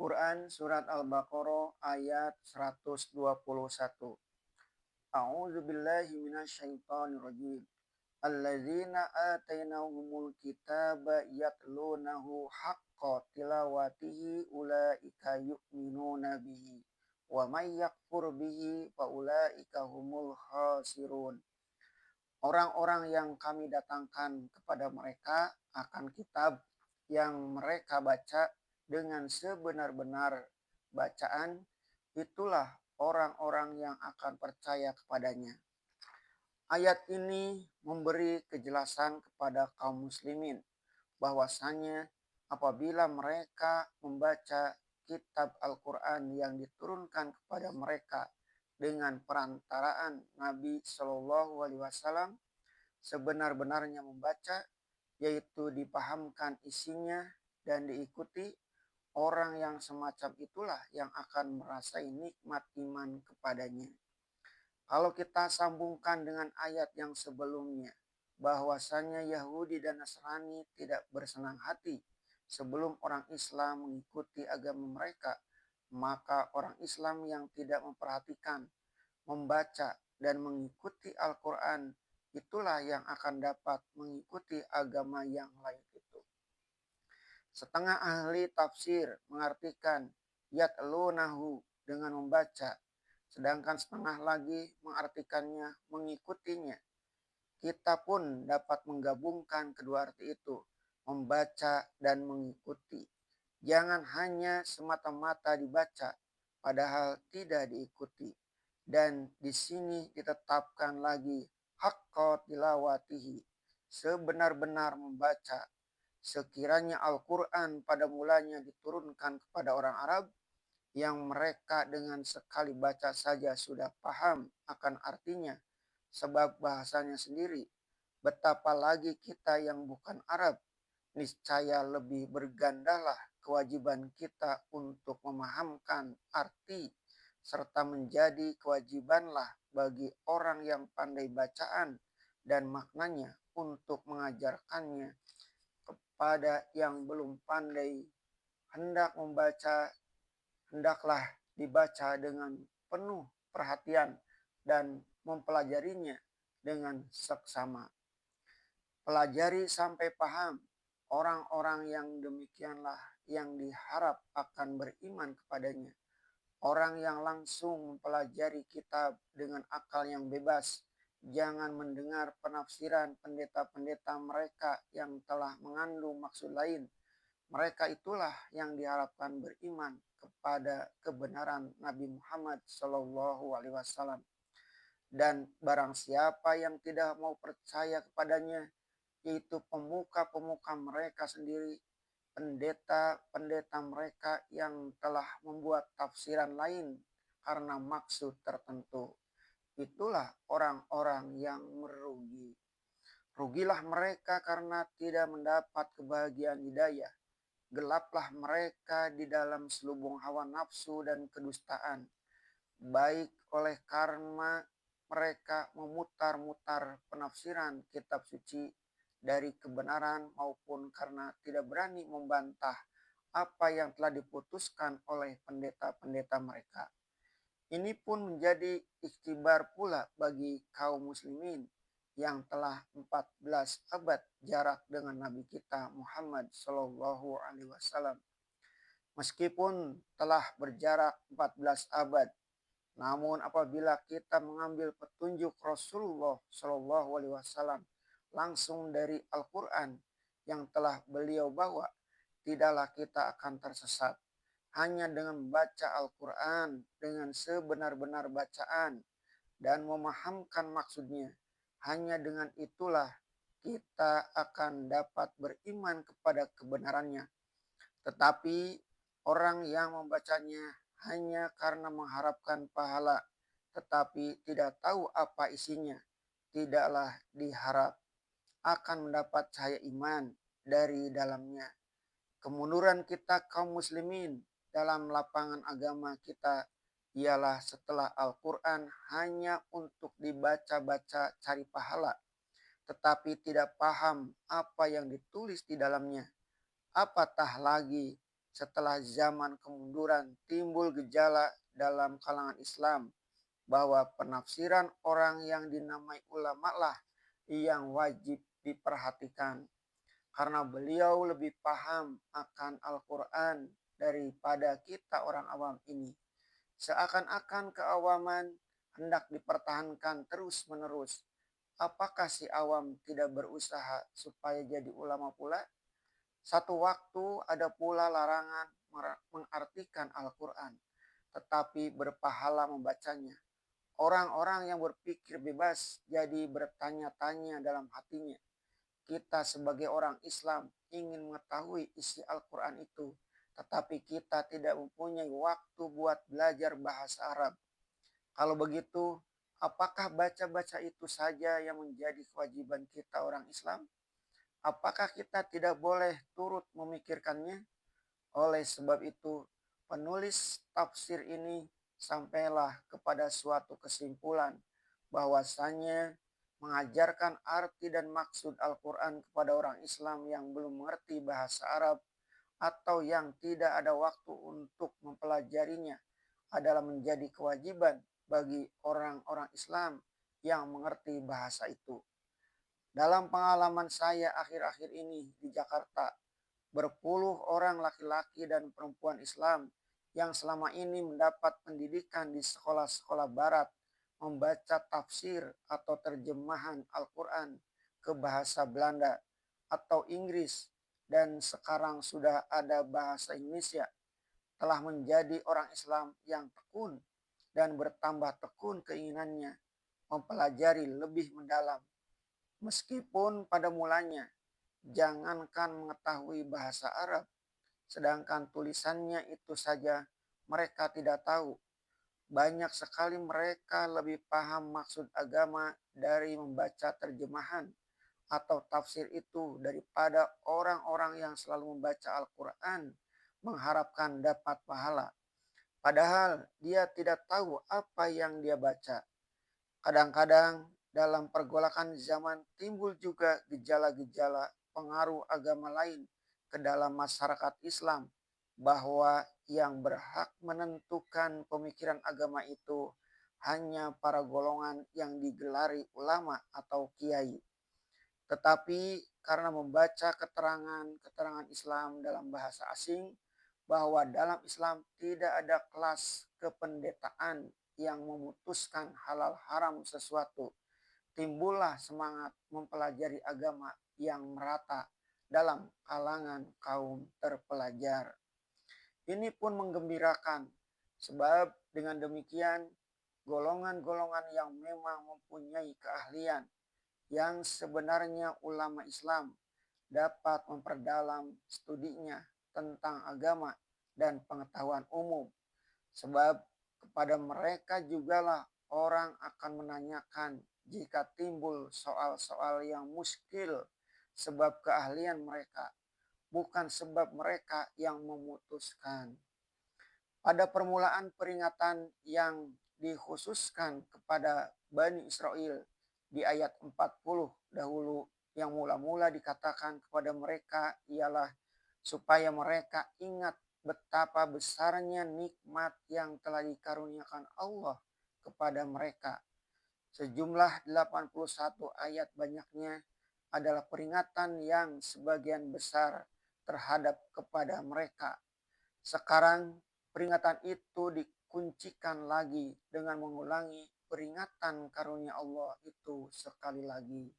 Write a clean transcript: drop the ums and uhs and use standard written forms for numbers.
Quran Surat Al-Baqarah ayat 121. A'udzu billahi minasyaitonir rajim. Alladzina atainahumul kitaba yatlunahu haqqa tilawatihi ulaika yu'minuna bihi. Wa may yakfur bihi fa ulaika humul khasirun. Orang-orang yang kami datangkan kepada mereka akan kitab yang mereka baca dengan sebenar-benar bacaan, itulah orang-orang yang akan percaya kepadanya. Ayat ini memberi kejelasan kepada kaum muslimin bahwasanya apabila mereka membaca kitab Al-Quran yang diturunkan kepada mereka dengan perantaraan Nabi Shallallahu Alaihi Wasallam, sebenar-benarnya membaca, yaitu dipahamkan isinya dan diikuti, orang yang semacam itulah yang akan merasai nikmat iman kepadanya. Kalau kita sambungkan dengan ayat yang sebelumnya, bahwasanya Yahudi dan Nasrani tidak bersenang hati sebelum orang Islam mengikuti agama mereka, maka orang Islam yang tidak memperhatikan, membaca, dan mengikuti Al-Quran, itulah yang akan dapat mengikuti agama yang lain itu. Setengah ahli tafsir mengartikan yatlunahu dengan membaca, sedangkan setengah lagi mengartikannya mengikutinya. Kita pun dapat menggabungkan kedua arti itu, membaca dan mengikuti. Jangan hanya semata-mata dibaca, padahal tidak diikuti. Dan di sini ditetapkan lagi haqqa tilawatihi, sebenar-benar membaca. Sekiranya Al-Quran pada mulanya diturunkan kepada orang Arab, yang mereka dengan sekali baca saja sudah paham akan artinya, sebab bahasanya sendiri. Betapa lagi kita yang bukan Arab, niscaya lebih bergandalah kewajiban kita untuk memahamkan arti, serta menjadi kewajibanlah bagi orang yang pandai bacaan dan maknanya untuk mengajarkannya kepada yang belum pandai. Hendak membaca, hendaklah dibaca dengan penuh perhatian dan mempelajarinya dengan seksama. Pelajari sampai paham. Orang-orang yang demikianlah yang diharap akan beriman kepadanya. Orang yang langsung mempelajari kitab dengan akal yang bebas, jangan mendengar penafsiran pendeta-pendeta mereka yang telah mengandung maksud lain. Mereka itulah yang diharapkan beriman kepada kebenaran Nabi Muhammad SAW. Dan barang siapa yang tidak mau percaya kepadanya, yaitu pemuka-pemuka mereka sendiri, pendeta-pendeta mereka yang telah membuat tafsiran lain karena maksud tertentu, itulah orang-orang yang merugi. Rugilah mereka karena tidak mendapat kebahagiaan hidayah. Gelaplah mereka di dalam selubung hawa nafsu dan kedustaan, baik oleh karena mereka memutar-mutar penafsiran kitab suci dari kebenaran maupun karena tidak berani membantah apa yang telah diputuskan oleh pendeta-pendeta mereka. Ini pun menjadi ikhtibar pula bagi kaum muslimin yang telah 14 abad jarak dengan Nabi kita Muhammad Shallallahu Alaihi Wasallam. Meskipun telah berjarak 14 abad, namun apabila kita mengambil petunjuk Rasulullah Shallallahu Alaihi Wasallam langsung dari Al-Quran yang telah beliau bawa, tidaklah kita akan tersesat. Hanya dengan membaca Al-Quran dengan sebenar-benar bacaan dan memahamkan maksudnya, hanya dengan itulah kita akan dapat beriman kepada kebenarannya. Tetapi orang yang membacanya hanya karena mengharapkan pahala, tetapi tidak tahu apa isinya, tidaklah diharap akan mendapat cahaya iman dari dalamnya. Kemunduran kita kaum muslimin dalam lapangan agama kita ialah setelah Al-Quran hanya untuk dibaca-baca cari pahala, tetapi tidak paham apa yang ditulis di dalamnya. Apatah lagi setelah zaman kemunduran timbul gejala dalam kalangan Islam bahwa penafsiran orang yang dinamai ulama lah yang wajib diperhatikan karena beliau lebih paham akan Al-Quran daripada kita orang awam ini. Seakan-akan keawaman hendak dipertahankan terus-menerus. Apakah si awam tidak berusaha supaya jadi ulama pula? Satu waktu ada pula larangan mengartikan Al-Quran, tetapi berpahala membacanya. Orang-orang yang berpikir bebas jadi bertanya-tanya dalam hatinya. Kita sebagai orang Islam ingin mengetahui isi Al-Quran itu, tetapi kita tidak mempunyai waktu buat belajar bahasa Arab. Kalau begitu, apakah baca-baca itu saja yang menjadi kewajiban kita orang Islam? Apakah kita tidak boleh turut memikirkannya? Oleh sebab itu, penulis tafsir ini sampailah kepada suatu kesimpulan bahwasanya mengajarkan arti dan maksud Al-Quran kepada orang Islam yang belum mengerti bahasa Arab atau yang tidak ada waktu untuk mempelajarinya adalah menjadi kewajiban bagi orang-orang Islam yang mengerti bahasa itu. Dalam pengalaman saya akhir-akhir ini di Jakarta, berpuluh orang laki-laki dan perempuan Islam yang selama ini mendapat pendidikan di sekolah-sekolah barat membaca tafsir atau terjemahan Al-Quran ke bahasa Belanda atau Inggris dan sekarang sudah ada bahasa Indonesia telah menjadi orang Islam yang tekun dan bertambah tekun keinginannya mempelajari lebih mendalam. Meskipun pada mulanya jangankan mengetahui bahasa Arab, sedangkan tulisannya itu saja mereka tidak tahu. Banyak sekali mereka lebih paham maksud agama dari membaca terjemahan atau tafsir itu daripada orang-orang yang selalu membaca Al-Quran mengharapkan dapat pahala. Padahal dia tidak tahu apa yang dia baca. Kadang-kadang dalam pergolakan zaman timbul juga gejala-gejala pengaruh agama lain ke dalam masyarakat Islam, bahwa yang berhak menentukan pemikiran agama itu hanya para golongan yang digelari ulama atau kiai. Tetapi karena membaca keterangan-keterangan Islam dalam bahasa asing, bahwa dalam Islam tidak ada kelas kependetaan yang memutuskan halal haram sesuatu, timbullah semangat mempelajari agama yang merata dalam kalangan kaum terpelajar. Ini pun menggembirakan, sebab dengan demikian golongan-golongan yang memang mempunyai keahlian yang sebenarnya ulama Islam dapat memperdalam studinya tentang agama dan pengetahuan umum. Sebab kepada mereka jugalah orang akan menanyakan jika timbul soal-soal yang muskil, sebab keahlian mereka, bukan sebab mereka yang memutuskan. Pada permulaan peringatan yang dikhususkan kepada Bani Israel di ayat 40 dahulu, yang mula-mula dikatakan kepada mereka ialah supaya mereka ingat betapa besarnya nikmat yang telah dikaruniakan Allah kepada mereka. Sejumlah 81 ayat banyaknya adalah peringatan yang sebagian besar terhadap kepada mereka. Sekarang peringatan itu dikuncikan lagi dengan mengulangi peringatan karunia Allah itu sekali lagi.